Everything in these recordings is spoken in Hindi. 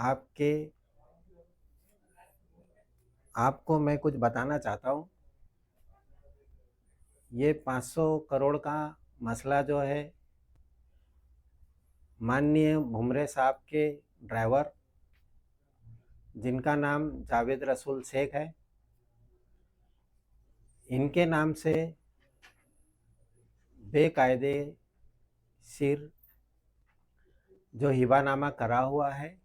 आपके आपको मैं कुछ बताना चाहता हूँ। ये 500 करोड़ का मसला जो है, माननीय भुमरे साहब के ड्राइवर जिनका नाम जावेद रसूल शेख है, इनके नाम से बेकायदे सिर जो हिबानामा करा हुआ है,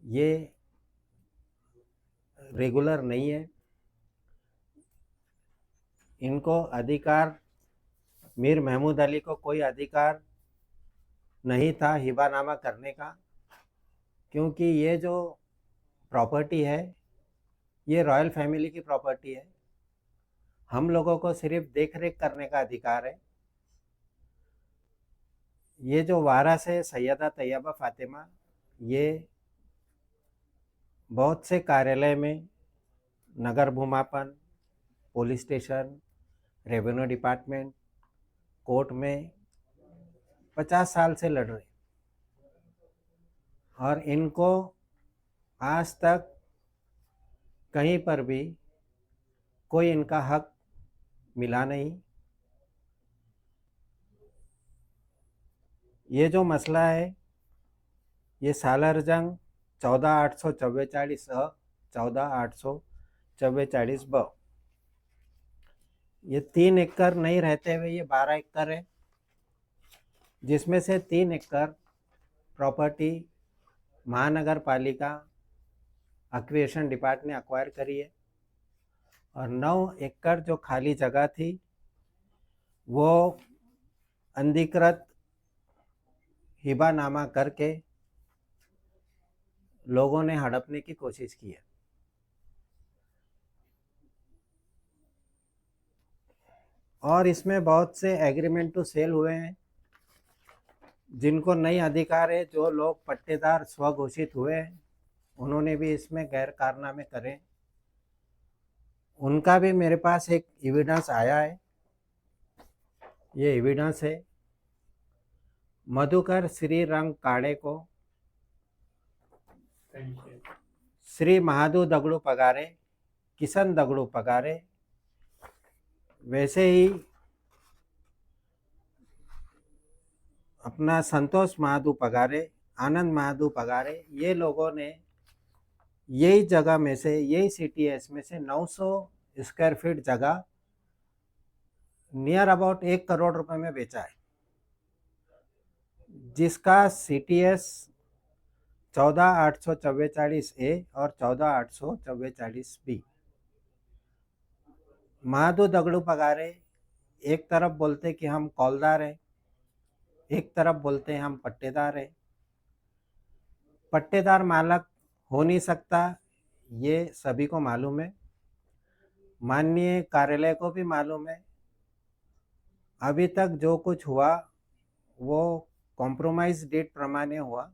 ये रेगुलर नहीं है। इनको अधिकार, मीर महमूद अली को कोई अधिकार नहीं था हिबानामा करने का, क्योंकि ये जो प्रॉपर्टी है ये रॉयल फैमिली की प्रॉपर्टी है। हम लोगों को सिर्फ देख रेख करने का अधिकार है। ये जो वारस है सैयदा तैयबा फातिमा, ये बहुत से कार्यालय में, नगर भूमापन, police station, revenue department, court में 50 साल से लड़ रहे, और इनको आज तक कहीं पर भी कोई इनका हक मिला नहीं। ये जो मसला है ये सालार जंग 14,844 अ 14,844 ब, ये 3 एकड़ नहीं रहते हुए ये 12 एकड़ है, जिसमें से 3 एकड़ प्रॉपर्टी महानगर पालिका एक्विजिशन डिपार्टमेंट ने अक्वायर करी है, और 9 एकड़ जो खाली जगह थी वो अधिकृत हिबानामा करके लोगों ने हड़पने की कोशिश की है। और इसमें बहुत से एग्रीमेंट टू सेल हुए हैं। जिनको नई अधिकार है, जो लोग पट्टेदार स्वघोषित हुए हैं, उन्होंने भी इसमें गैर कारनामे करे, उनका भी मेरे पास एक एविडेंस आया है। ये एविडेंस है मधुकर श्रीरंग काड़े को श्री महादू दगड़ू पगारे, किशन दगड़ू पगारे, वैसे ही अपना संतोष महादू पगारे, आनंद महादू पगारे, ये लोगों ने यही जगह में से, यही सीटीएस में से 900 स्क्वायर फीट जगह नियर अबाउट 1 करोड़ रुपए में बेचा है, जिसका सीटीएस 14,844 ए और 14,844 बी। महादू दगड़ू पगारे एक तरफ बोलते कि हम कौलदार हैं, एक तरफ बोलते हैं हम पट्टेदार हैं। पट्टेदार मालक हो नहीं सकता, ये सभी को मालूम है, माननीय कार्यालय को भी मालूम है। अभी तक जो कुछ हुआ वो कॉम्प्रोमाइज डीड प्रमाणे हुआ,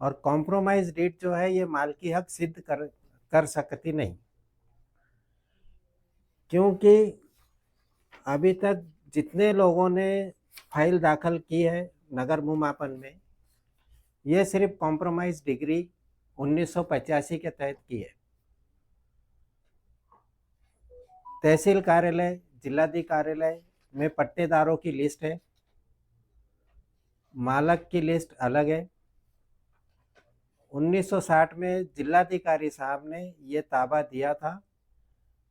और कॉम्प्रोमाइज डीड जो है ये मालकी हक सिद्ध कर सकती नहीं, क्योंकि अभी तक जितने लोगों ने फाइल दाखिल की है नगर भूमापन में, ये सिर्फ कॉम्प्रोमाइज डिग्री 1985 के तहत की है। तहसील कार्यालय, जिलाधिकारी कार्यालय में पट्टेदारों की लिस्ट है, मालक की लिस्ट अलग है। 1960 में जिलाधिकारी साहब ने ये ताबा दिया था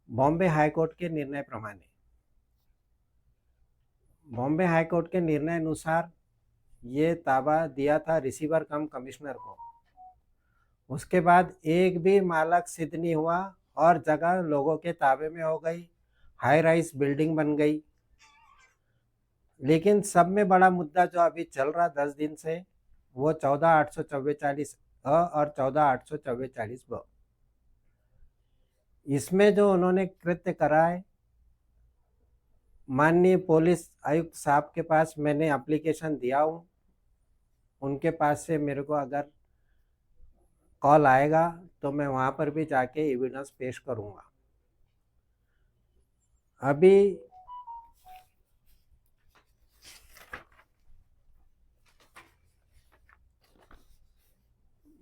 बॉम्बे हाईकोर्ट के निर्णय प्रमाणे। बॉम्बे हाईकोर्ट के निर्णय अनुसार ये ताबा दिया था रिसीवर कम कमिश्नर को। उसके बाद एक भी मालक सिद्ध नहीं हुआ और जगह लोगों के ताबे में हो गई, हाई राइज बिल्डिंग बन गई। लेकिन सब में बड़ा मुद्दा जो अभी चल रहा 10 दिन से, वो 14,844 अ और 14,844 ब। इसमें जो उन्होंने कृत्य करा है, माननीय पुलिस आयुक्त साहब के पास मैंने एप्लीकेशन दिया हूँ, उनके पास से मेरे को अगर कॉल आएगा तो मैं वहाँ पर भी जाके एविडेंस पेश करूँगा। अभी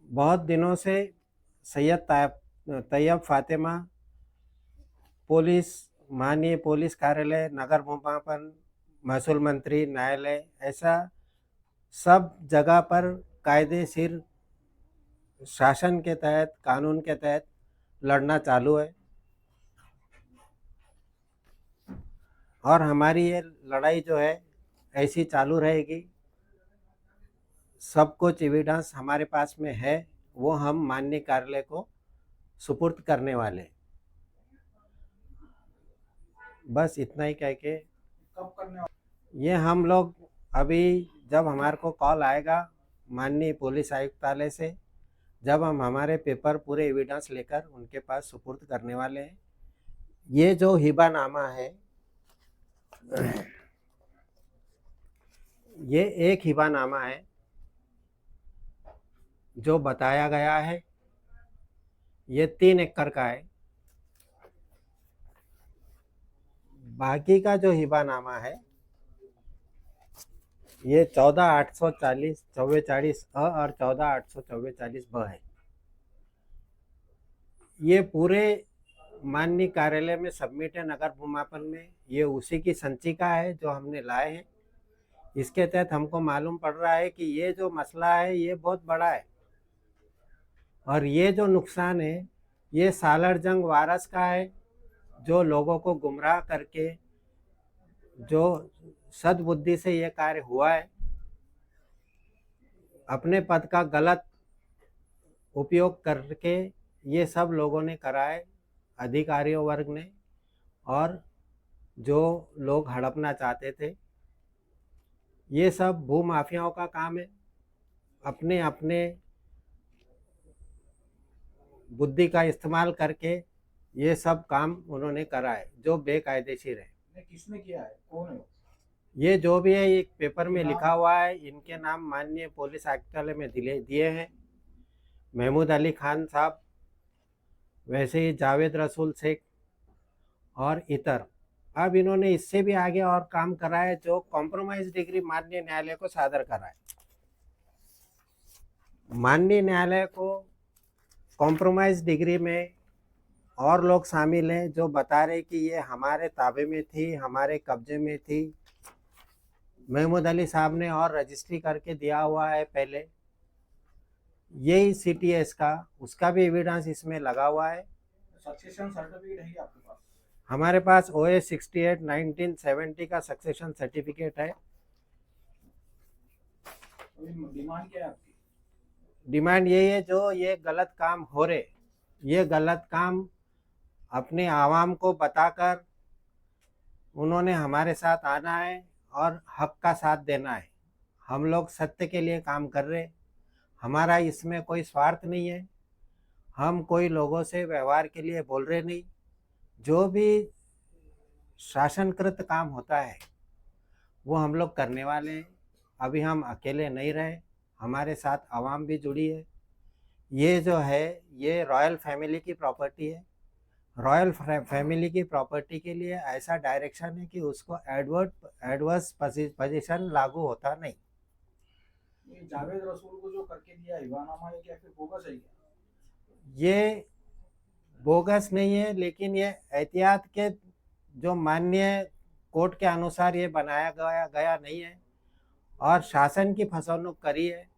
बहुत दिनों से सैयद तैयब फातिमा पुलिस, माननीय पुलिस कार्यालय, नगर भूमापन, महसूल मंत्री, न्यायालय, ऐसा सब जगह पर कायदेशीर शासन के तहत, कानून के तहत लड़ना चालू है और हमारी ये लड़ाई जो है ऐसी चालू रहेगी। सब कुछ एविडेंस हमारे पास में है, वो हम माननीय कार्यालय को सुपुर्द करने वाले। बस इतना ही कह के कब करने वाले? ये हम लोग अभी जब हमारे को कॉल आएगा माननीय पुलिस आयुक्तालय से, जब हम हमारे पेपर पूरे एविडेंस लेकर उनके पास सुपुर्द करने वाले हैं। ये जो हिबानामा है, ये एक हिबानामा है जो बताया गया है, ये 3 एकड़ का है। बाकी का जो हिबानामा है ये 14,840 44 अ और 14,844 ब है। ये पूरे माननीय कार्यालय में सबमिट है नगर भूमापन में। ये उसी की संचिका है जो हमने लाए हैं। इसके तहत हमको मालूम पड़ रहा है कि ये जो मसला है ये बहुत बड़ा है और ये जो नुकसान है ये सालर जंग वारस का है, जो लोगों को गुमराह करके जो सद्बुद्धि से ये कार्य हुआ है, अपने पद का गलत उपयोग करके ये सब लोगों ने करा है, अधिकारियों वर्ग ने और जो लोग हड़पना चाहते थे। ये सब भूमाफियाओं का काम है। अपने अपने बुद्धि का इस्तेमाल करके ये सब काम उन्होंने करा है जो बेकायदेशीर है। किसने किया है, कौन है? ये जो भी है एक पेपर में लिखा हुआ है। इनके नाम माननीय पुलिस आयुक्तालय में दिए हैं, महमूद अली खान साहब, वैसे ही जावेद रसूल शेख और इतर। अब इन्होंने इससे भी आगे और काम करा है जो कॉम्प्रोमाइज डिग्री माननीय न्यायालय को सादर करा है। माननीय न्यायालय को कॉम्प्रोमाइज डिग्री में और लोग शामिल हैं जो बता रहे कि ये हमारे ताबे में थी, हमारे कब्जे में थी। महमूद अली साहब ने और रजिस्ट्री करके दिया हुआ है पहले, यही CTS का, उसका भी एविडेंस इसमें लगा हुआ है। सक्सेशन सर्टिफिकेट है आपके पास? हमारे पास OA 68 1970 का सक्सेशन सर्टिफिकेट है। डिमांड क्या है आपकी? डिमांड यही है, जो ये गलत काम हो रहे, ये गलत काम अपने आवाम को बताकर उन्होंने हमारे साथ आना है और हक का साथ देना है। हम लोग सत्य के लिए काम कर रहे, हमारा इसमें कोई स्वार्थ नहीं है। हम कोई लोगों से व्यवहार के लिए बोल रहे नहीं। जो भी शासनकृत काम होता है वो हम लोग करने वाले हैं। अभी हम अकेले नहीं रहे, हमारे साथ आवाम भी जुड़ी है। ये जो है ये रॉयल फैमिली की प्रॉपर्टी है। रॉयल फैमिली की प्रॉपर्टी के लिए ऐसा डायरेक्शन है कि उसको एडवर्स पोजीशन लागू होता नहीं। ये जावेद रसूल को जो करके दिया हिबानामा, ये क्या फिर बोगस है क्या? ये बोगस नहीं है, लेकिन ये एहतियात के जो माननीय कोर्ट के अनुसार ये बनाया गया नहीं है और शासन की फसौनुक करी है।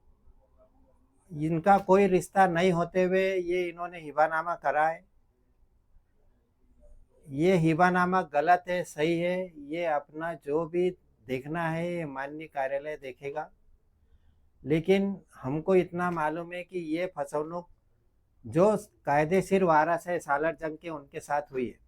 इनका कोई रिश्ता नहीं होते हुए ये इन्होंने हिबानामा करा है। ये हिबानामा गलत है, सही है, ये अपना जो भी देखना है ये माननीय कार्यालय देखेगा। लेकिन हमको इतना मालूम है कि ये फसौनुक जो कायदेशीर वारस है सालर जंग के, उनके साथ हुई है।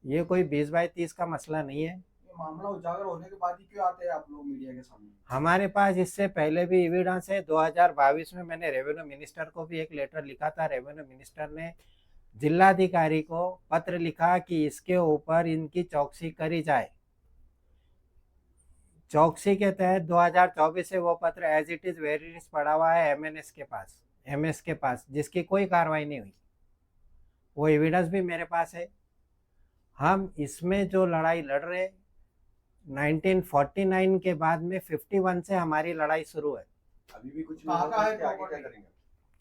ये कोई 20/30 का मसला नहीं है। ये मामला उजागर होने के बाद ही क्यों आते हैं आप लोग मीडिया के सामने? हमारे पास इससे पहले भी एविडेंस है। 2022 में मैंने रेवेन्यू मिनिस्टर को भी एक लेटर लिखा था। रेवेन्यू मिनिस्टर ने जिलाधिकारी को पत्र लिखा कि इसके ऊपर इनकी चौकसी करी जाए। चौकसी के तहत 2024 से वो पत्र एज इट इज वेरियस पड़ा हुआ है MS के पास, जिसकी कोई कार्रवाई नहीं हुई। वो एविडेंस भी मेरे पास है। हम इसमें जो लड़ाई लड़ रहे 1949 के बाद में 51 से हमारी लड़ाई शुरू है। अभी भी कुछ नहीं कहाँ हुआ का तो है इसके आगे क्या property? करेंगे?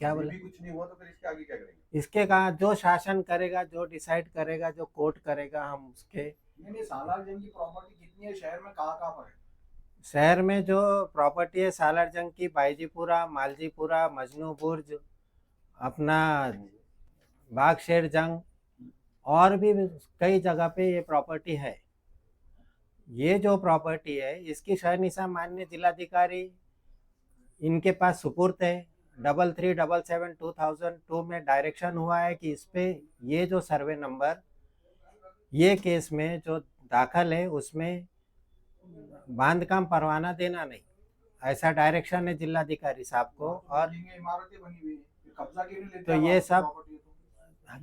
क्या अभी बोले? भी कुछ नहीं हुआ तो फिर इसके आगे क्या करेंगे? इसके कहा जो शासन करेगा, जो डिसाइड करेगा, जो कोर्ट करेगा, हम उसके। नहीं सालार जंग की प्रॉपर्टी कितनी है शहर में, कहाँ पर है? शहर में जो प्रॉपर्टी है सालार जंग की, बाईजीपुरा, मालजीपुरा, मजनू बुर्ज, अपना बागशेर जंग, और भी कई जगह पे ये प्रॉपर्टी है। ये जो प्रॉपर्टी है इसकी शहनिशा माननीय जिलाधिकारी इनके पास सुपुर्द है। 3377/2002 में डायरेक्शन हुआ है कि इस पे ये जो सर्वे नंबर ये केस में जो दाखिल है उसमें बांधकाम परवाना देना नहीं, ऐसा डायरेक्शन है जिलाधिकारी साहब को। और बिल्डिंगें, इमारतें बनी हुई है, फिर कब्जा क्यों नहीं लेते तो आप ये आपकी सब प्रॉपर्टी तो?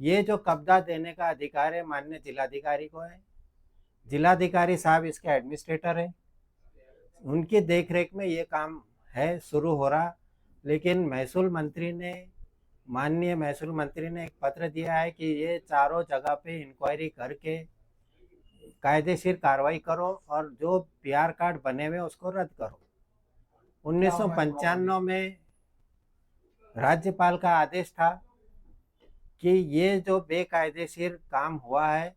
ये जो कब्जा देने का अधिकार है माननीय जिलाधिकारी को है। जिलाधिकारी साहब इसके एडमिनिस्ट्रेटर है, उनकी देखरेख में ये काम है शुरू हो रहा। लेकिन माननीय महसूल मंत्री ने एक पत्र दिया है कि ये चारों जगह पे इंक्वायरी करके कायदेशीर कार्रवाई करो और जो पीआर कार्ड बने हुए उसको रद्द करो। 1995 में राज्यपाल का आदेश था कि ये जो बेकायदेशीर काम हुआ है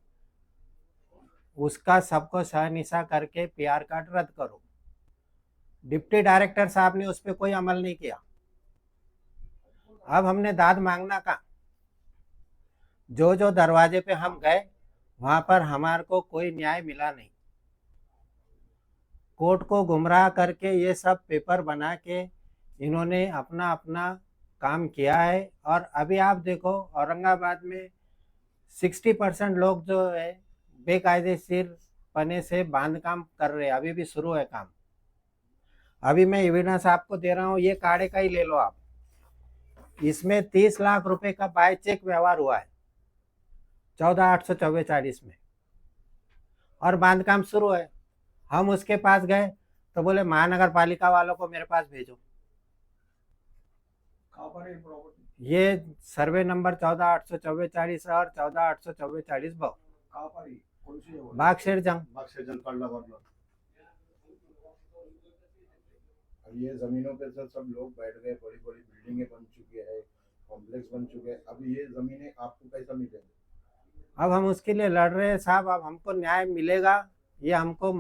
उसका सबको सहनिशा करके पीआर कार्ड रद्द करो। डिप्टी डायरेक्टर साहब ने उस पर कोई अमल नहीं किया। अब हमने दाद मांगना का, जो जो दरवाजे पे हम गए वहां पर हमारे को कोई न्याय मिला नहीं। कोर्ट को गुमराह करके ये सब पेपर बना के इन्होंने अपना अपना काम किया है। और अभी आप देखो औरंगाबाद में 60% लोग जो है बेकायदेशीर पने से बांध काम कर रहे हैं, अभी भी शुरू है काम। अभी मैं एविडेंस आपको दे रहा हूँ, ये काड़े का ही ले लो आप। इसमें 30 लाख रुपए का बाय चेक व्यवहार हुआ है 14/844 में, और बांध काम शुरू है। हम उसके पास गए तो बोले महानगर पालिका वालों को मेरे पास भेजो। कहाँ पर है प्रॉपर्टी? ये सर्वे नंबर 14/844 और 14/844 कहाँ पर है, कौन सी जगह? बागशेर जंग। बागशेर जंग कांडला बांधना। अब ये जमीनों पे सब लोग बैठ गए, बड़ी बड़ी बिल्डिंगें बन चुकी है, कॉम्प्लेक्स बन चुके हैं। अब ये जमीनें आपको कैसा मिलेंगी? अब हम उसके लिए लड़ रहे हैं साहब। अब हमको न्याय मिलेगा, ये हमको